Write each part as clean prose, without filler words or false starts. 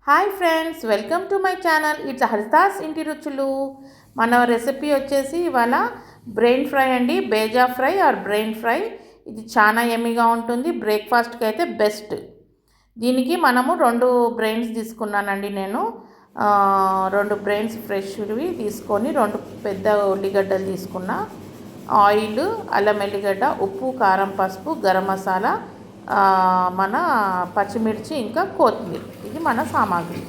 Hi friends, welcome to my channel. It's Haritha's ఇంటి రుచులు. మన రెసిపీ వచ్చేసి ఇవాళ బ్రెయిన్ ఫ్రై అండి. Bheja fry or brain fry. ఇది చాలా ఎమ్మీగా ఉంటుంది. బ్రేక్ఫాస్ట్కి అయితే బెస్ట్. దీనికి మనము 2 బ్రెయిన్స్ తీసుకున్నానండి. నేను 2 బ్రెయిన్స్ ఫ్రెష్వి తీసుకొని 2 పెద్ద ఉల్లిగడ్డలు తీసుకున్నా. ఆయిల్, అల్లం ఎల్లిగడ్డ, ఉప్పు, కారం, పసుపు, గరం మసాలా, మన పచ్చిమిర్చి, ఇంకా కొత్తిమీర. ఇది మన సామాగ్రి.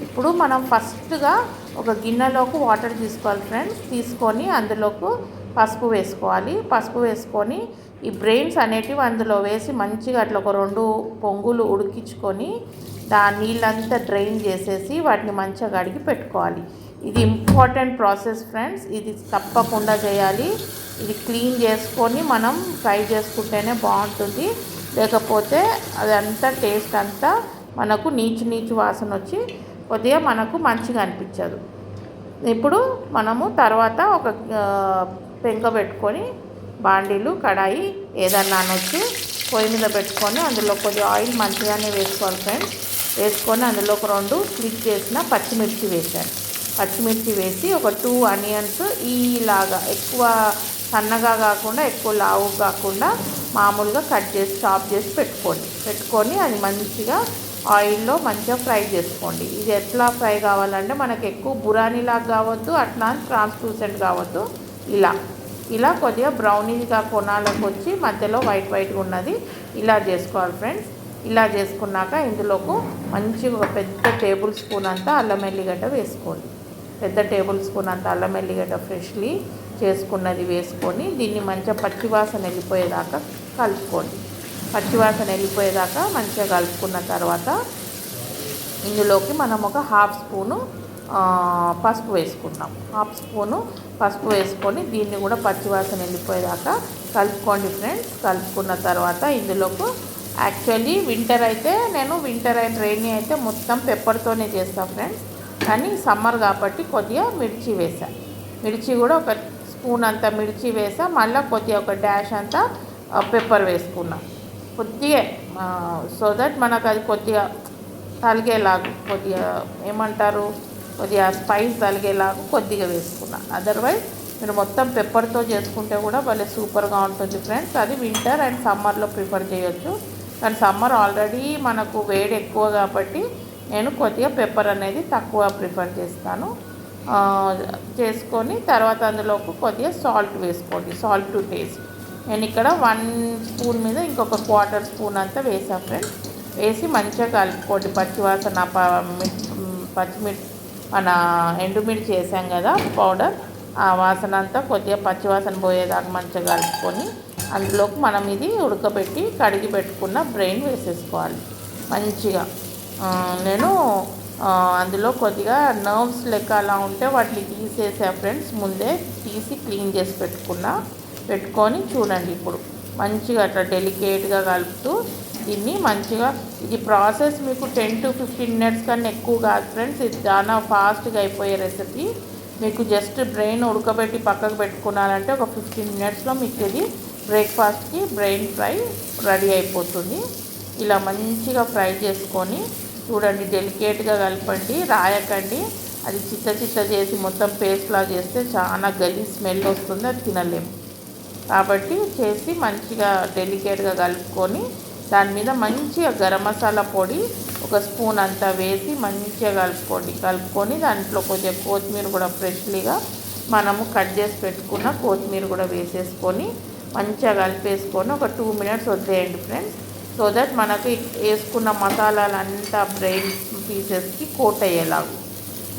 ఇప్పుడు మనం ఫస్ట్గా ఒక గిన్నెలోకి వాటర్ తీసుకోవాలి ఫ్రెండ్స్. తీసుకొని అందులోకి పసుపు వేసుకోవాలి. పసుపు వేసుకొని ఈ బ్రెయిన్స్ అనేటివి అందులో వేసి మంచిగా అట్లా ఒక 2 పొంగులు ఉడికించుకొని నీళ్ళంతా డ్రైన్ చేసేసి వాటిని మంచిగా కడిగి పెట్టుకోవాలి. ఇది ఇంపార్టెంట్ ప్రాసెస్ ఫ్రెండ్స్. ఇది తప్పకుండా చేయాలి. ఇది క్లీన్ చేసుకొని మనం ఫ్రై చేసుకుంటేనే బాగుంటుంది. లేకపోతే అదంతా టేస్ట్ అంతా మనకు నీచు వాసన వచ్చి కొద్దిగా మనకు మంచిగా అనిపించదు. ఇప్పుడు మనము తర్వాత ఒక పెంక పెట్టుకొని బాండీలు, కడాయి ఏదన్నా అనొచ్చు, పొయ్యి మీద పెట్టుకొని అందులో కొద్దిగా ఆయిల్ మంచిగానే వేసుకోవాలి ఫ్రెండ్స్. వేసుకొని అందులో ఒక 2 స్లిట్ చేసిన పచ్చిమిర్చి వేసాను. పచ్చిమిర్చి వేసి ఒక 2 ఆనియన్స్ ఈలాగా ఎక్కువ సన్నగా కాకుండా ఎక్కువ లావు కాకుండా మామూలుగా కట్ చేసి చాప్ చేసి పెట్టుకొని అది మంచిగా ఆయిల్లో మంచిగా ఫ్రై చేసుకోండి. ఇది ఎట్లా ఫ్రై కావాలంటే మనకు ఎక్కువ బురానీలాగా కావద్దు, అట్లా ట్రాన్స్లూసెంట్ కావద్దు. ఇలా కొద్దిగా బ్రౌనీగా కొనాలకు వచ్చి మధ్యలో వైట్గా ఉన్నది ఇలా చేసుకోవాలి ఫ్రెండ్స్. ఇలా చేసుకున్నాక ఇందులోకి మంచిగా ఒక పెద్ద టేబుల్ స్పూన్ అంతా అల్లం ఎల్లిగడ్డ వేసుకోండి. పెద్ద టేబుల్ స్పూన్ అంతా అల్లం ఎల్లిగడ్డ ఫ్రెష్లీ చేసుకున్నది వేసుకొని దీన్ని మంచిగా పచ్చివాసన వెళ్ళిపోయేదాకా కలుపుకోండి. పచ్చివాసన వెళ్ళిపోయేదాకా మంచిగా కలుపుకున్న తర్వాత ఇందులోకి మనం ఒక 1/2 స్పూను పసుపు వేసుకున్నాం. 1/2 స్పూను పసుపు వేసుకొని దీన్ని కూడా పచ్చివాసన వెళ్ళిపోయేదాకా కలుపుకోండి ఫ్రెండ్స్. కలుపుకున్న తర్వాత ఇందులోకి యాక్చువల్లీ వింటర్ అండ్ రైనీ అయితే మొత్తం పెప్పర్తోనే చేస్తాను ఫ్రెండ్స్. కానీ సమ్మర్ కాబట్టి కొద్దిగా మిర్చి వేసాను. మిర్చి కూడా ఒక స్పూన్ అంతా మిర్చి వేసా. మళ్ళీ కొద్దిగా ఒక డాష్ అంతా పెప్పర్ వేసుకున్నాం. కొద్దిగా సో దట్ మనకు అది కొద్దిగా తలిగేలాగా, కొద్దిగా ఏమంటారు, కొద్దిగా స్పైస్ తలిగేలాగా కొద్దిగా వేసుకున్నా. అదర్వైజ్ మీరు మొత్తం పెప్పర్తో చేసుకుంటే కూడా భలే సూపర్గా ఉంటుంది ఫ్రెండ్స్. అది వింటర్ అండ్ సమ్మర్లో ప్రిఫర్ చేయొచ్చు. కానీ సమ్మర్ ఆల్రెడీ మనకు వేడి ఎక్కువ కాబట్టి నేను కొద్దిగా పెప్పర్ అనేది తక్కువ ప్రిఫర్ చేస్తాను. చేసుకొని తర్వాత అందులోకి కొద్దిగా సాల్ట్ వేసుకోండి. Salt to taste. నేను ఇక్కడ 1 స్పూన్ మీద ఇంకొక 1/4 స్పూన్ అంతా వేసాను ఫ్రెండ్స్. వేసి మంచిగా కలుపుకోండి. పచ్చివాసన మన ఎండుమిర్చి వేసాం కదా పౌడర్, ఆ వాసన అంతా కొద్దిగా పచ్చివాసన పోయేదాకా మంచిగా కలుపుకొని అందులోకి మనం ఇది ఉడకబెట్టి కడిగి పెట్టుకున్న బ్రెయిన్ వేసేసుకోవాలి మంచిగా. నేను అందులో కొద్దిగా నర్వ్స్ లెక్క అలా ఉంటే వాటిని తీసేసా ఫ్రెండ్స్. ముందే తీసి క్లీన్ చేసి పెట్టుకొని చూడండి. ఇప్పుడు మంచిగా అట్లా డెలికేట్గా కలుపుతూ దీన్ని మంచిగా, ఇది ప్రాసెస్ మీకు 10 to 15 మినిట్స్ కన్నా ఎక్కువ కాదు ఫ్రెండ్స్. ఇది చాలా ఫాస్ట్గా అయిపోయే రెసిపీ. మీకు జస్ట్ బ్రెయిన్ ఉడకబెట్టి పక్కకు పెట్టుకున్నారంటే ఒక 15 మినిట్స్లో మీకు ఇది బ్రేక్ఫాస్ట్కి బ్రెయిన్ ఫ్రై రెడీ అయిపోతుంది. ఇలా మంచిగా ఫ్రై చేసుకొని చూడండి. డెలికేట్గా కలపండి, రాయకండి. అది చిత్త చేసి మొత్తం పేస్ట్లా చేస్తే చాలా గలీజ్ స్మెల్ వస్తుంది, అది తినలేము. కాబట్టి చేసి మంచిగా డెలికేట్గా కలుపుకొని దాని మీద మంచిగా గరం మసాలా పొడి 1 స్పూన్ అంతా వేసి మంచిగా కలుపుకొని దాంట్లో కొద్దిగా కొత్తిమీర కూడా ఫ్రెష్లీగా మనము కట్ చేసి పెట్టుకున్న కొత్తిమీర కూడా వేసేసుకొని మంచిగా కలిపేసుకొని ఒక 2 మినిట్స్ వదిలేయండి ఫ్రెండ్స్. సో దట్ మనకు వేసుకున్న మసాలాలంతా బ్రెయిన్ పీసెస్కి కోట్ అయ్యేలాగా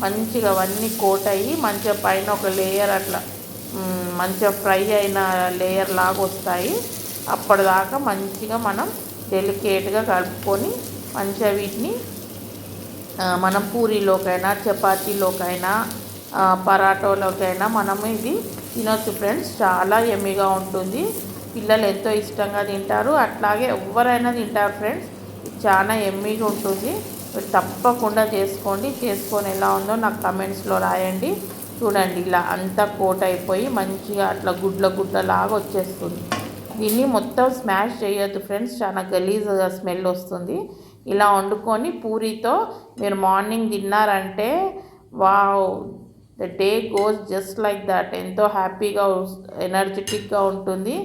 మంచిగా అవన్నీ కోట్ అయ్యి మంచిగా పైన ఒక లేయర్ అట్లా మంచిగా ఫ్రై అయిన లేయర్ లాగా వస్తాయి. అప్పటిదాకా మంచిగా మనం డెలికేట్గా కలుపుకొని మంచిగా వీటిని మనం పూరీలోకైనా, చపాతీలోకైనా, పరాటోలోకైనా మనము ఇది తినొచ్చు ఫ్రెండ్స్. చాలా ఎమ్మీగా ఉంటుంది. పిల్లలు ఎంతో ఇష్టంగా తింటారు. అట్లాగే ఎవరైనా తింటారు ఫ్రెండ్స్. ఇది చాలా ఎమ్మీగా ఉంటుంది. మీరు తప్పకుండా చేసుకొని ఎలా ఉందో నాకు కమెంట్స్లో రాయండి. చూడండి, ఇలా అంతా కోట్ అయిపోయి మంచిగా అట్లా గుడ్లలాగా వచ్చేస్తుంది. దీన్ని మొత్తం స్మాష్ చేయొద్దు ఫ్రెండ్స్, చాలా గలీజ్గా స్మెల్ వస్తుంది. ఇలా వండుకొని పూరితో మీరు మార్నింగ్ తిన్నారంటే wow, the day goes just like that. ఎంతో హ్యాపీగా ఎనర్జెటిక్గా ఉంటుంది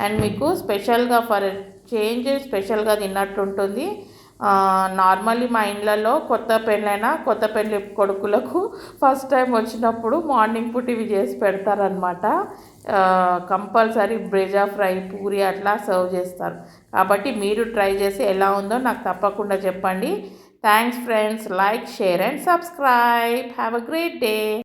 అండ్ మీకు స్పెషల్గా ఫర్ చేంజ్ స్పెషల్గా తిన్నట్టు ఉంటుంది. నార్మల్లీ మా ఇళ్ళల్లో కొత్త పెళ్ళి కొడుకులకు ఫస్ట్ టైం వచ్చినప్పుడు మార్నింగ్ పూట ఇవి చేసి పెడతారనమాట. కంపల్సరీ బ్రెజా ఫ్రై, పూరి అట్లా సర్వ్ చేస్తారు. కాబట్టి మీరు ట్రై చేసి ఎలా ఉందో నాకు తప్పకుండా చెప్పండి. Thanks friends. Like, share and subscribe. Have a great day.